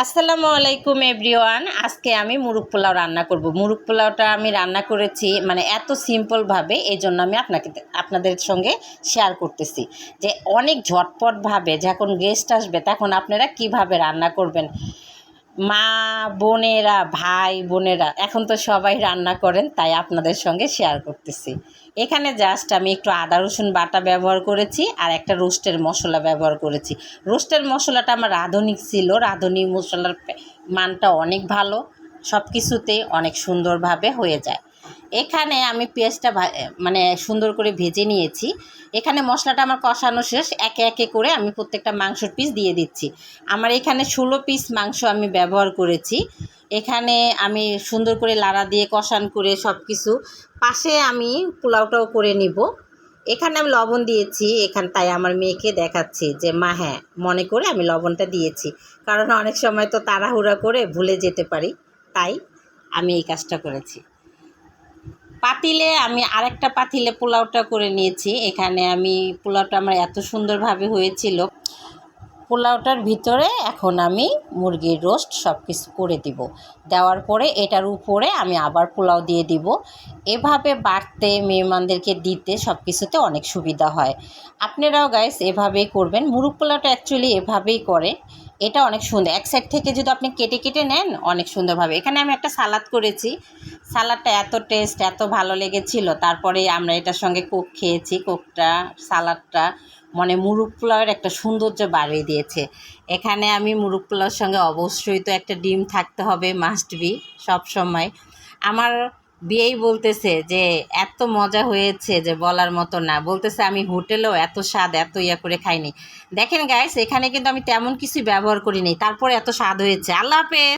আসসালামু আলাইকুম এভরিওয়ান। আজকে আমি মুরগ পোলাও রান্না করব। মুরগ পোলাওটা আমি রান্না করেছি মানে এত সিম্পলভাবে, এই জন্য আমি আপনাদের সঙ্গে শেয়ার করতেছি যে অনেক ঝটপটভাবে যখন গেস্ট আসবে তখন আপনারা কিভাবে রান্না করবেন। মা বোনেরা, ভাই বোনেরা এখন তো সবাই রান্না করেন, তাই আপনাদের সঙ্গে শেয়ার করতেছি। এখানে জাস্ট আমি একটু আদা রসুন বাটা ব্যবহার করেছি আর একটা রোস্টের মশলা ব্যবহার করেছি। রোস্টের মশলাটা আমার রাঁধুনি ছিল, রাঁধুনি মশলার মানটা অনেক ভালো, সব কিছুতে অনেক সুন্দরভাবে হয়ে যায়। এখানে আমি পেঁয়াজটা মানে সুন্দর করে ভেজে নিয়েছি। এখানে মশলাটা আমার কষানো শেষ, একে একে করে আমি প্রত্যেকটা মাংসর পিস দিয়ে দিচ্ছি। আমার এখানে 16 পিস মাংস আমি ব্যবহার করেছি। এখানে আমি সুন্দর করে লাড়া দিয়ে কষান করে সব কিছু পাশে আমি পোলাওটাও করে নিব। এখানে আমি লবণ দিয়েছি, তাই আমার মেয়েকে দেখাচ্ছি যে মা হ্যাঁ মনে করে আমি লবণটা দিয়েছি, কারণ অনেক সময় তো তাড়াহুড়া করে ভুলে যেতে পারি, তাই আমি এই কাজটা করেছি। পাতিলে আমি আরেকটা পাতিলে পোলাওটা করে নিয়েছি। এখানে আমি পোলাওটা আমার এত সুন্দরভাবে হয়েছিল। পোলাওটার ভিতরে এখন আমি মুরগির রোস্ট সব কিছু করে দিব। দেওয়ার পরে এটার উপরে আমি আবার পোলাও দিয়ে দিব। এভাবে বাড়তে মেহমানদেরকে দিতে সব কিছুতে অনেক সুবিধা হয়। আপনারাও গাইস এভাবেই করবেন। মুরগ পোলাওটা অ্যাকচুয়ালি এভাবেই করে, এটা অনেক সুন্দর। এক সাইড থেকে যদি আপনি কেটে কেটে নেন অনেক সুন্দরভাবে। এখানে আমি একটা সালাদ করেছি, সালাদটা এত টেস্ট এত ভালো লেগেছিল। তারপরে আমরা এটার সঙ্গে কোক খেয়েছি। কোকটা সালাদটা মানে মুরগ পোলাওয়ের একটা সৌন্দর্য বাড়িয়ে দিয়েছে। এখানে আমি মুরগ পোলাওর সঙ্গে অবশ্যই তো একটা ডিম থাকতে হবে, মাস্ট বি সব সময়। আমার বিয়েই বলতেছে যে এত মজা হয়েছে যে বলার মতো না, বলতেছে আমি হোটেলেও এত স্বাদ এত করে খাইনি। দেখেন গাইস, এখানে কিন্তু আমি তেমন কিছু ব্যবহার করিনি, তারপরে এত স্বাদ হয়েছে। আল্লাহ হাফেজ।